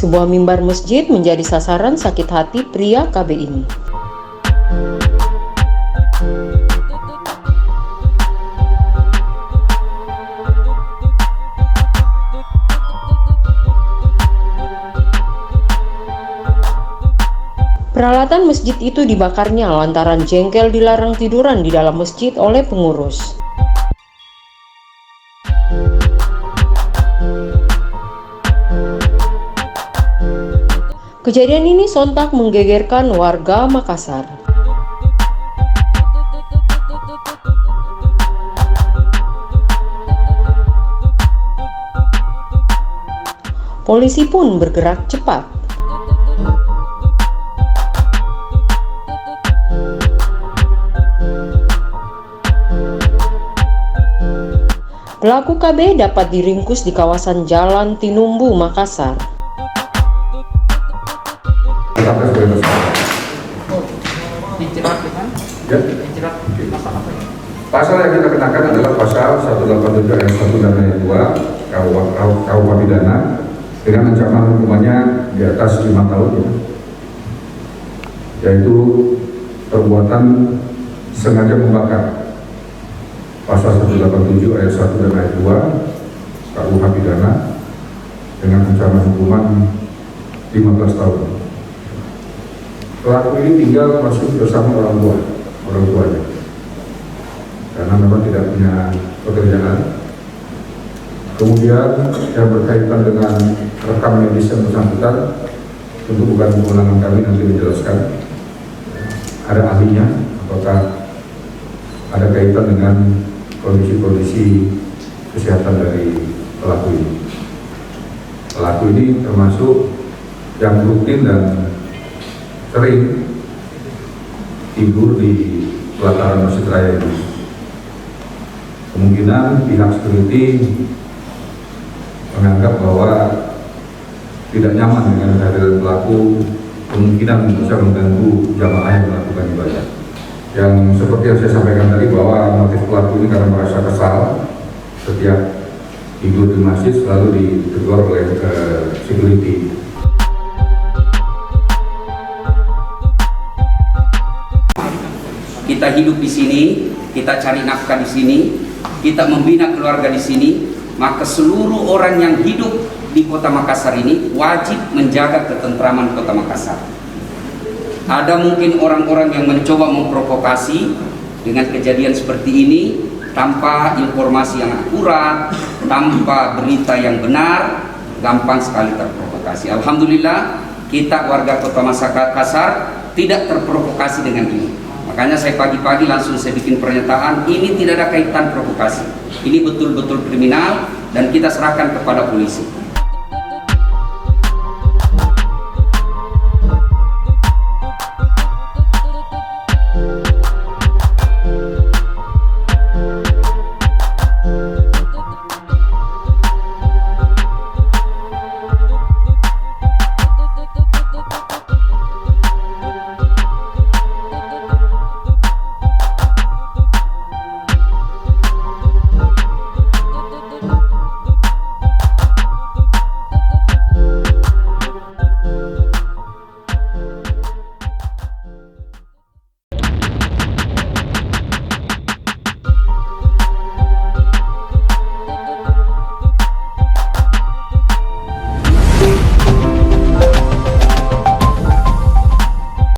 Sebuah mimbar masjid menjadi sasaran sakit hati pria KB ini. Peralatan masjid itu dibakarnya lantaran jengkel dilarang tiduran di dalam masjid oleh pengurus. Kejadian ini sontak menggegerkan warga Makassar. Polisi pun bergerak cepat. Pelaku KB dapat diringkus di kawasan Jalan Tinumbu, Makassar. Pasal yang kita kenakan adalah pasal 187 ayat 1 dan ayat 2 KUH pidana dengan ancaman hukumannya di atas 5 tahun, yaitu perbuatan sengaja membakar. Pasal 187 ayat 1 dan ayat 2 KUH pidana dengan ancaman hukuman 15 tahun. Pelaku ini tinggal masuk bersama orang tuanya, karena memang tidak punya pekerjaan. Kemudian yang berkaitan dengan rekam medis yang bersangkutan, tentu bukan kewenangan kami nanti menjelaskan. Ada ahlinya, apakah ada kaitan dengan kondisi-kondisi kesehatan dari pelaku ini. Pelaku ini termasuk yang rutin dan sering tidur di pelataran Masjid Raya ini. Kemungkinan pihak security menganggap bahwa tidak nyaman dengan kehadiran pelaku, kemungkinan bisa mengganggu jamaah yang melakukan ibadah. Yang seperti yang saya sampaikan tadi, bahwa motif pelaku ini karena merasa kesal setiap tidur di masjid selalu ditegur oleh security. Kita hidup di sini, kita cari nafkah di sini, kita membina keluarga di sini, maka seluruh orang yang hidup di Kota Makassar ini wajib menjaga ketentraman Kota Makassar. Ada mungkin orang-orang yang mencoba memprovokasi dengan kejadian seperti ini tanpa informasi yang akurat, tanpa berita yang benar, gampang sekali terprovokasi. Alhamdulillah kita warga Kota Makassar tidak terprovokasi dengan ini. Makanya saya pagi-pagi langsung saya bikin pernyataan, ini tidak ada kaitan provokasi. Ini betul-betul kriminal dan kita serahkan kepada polisi.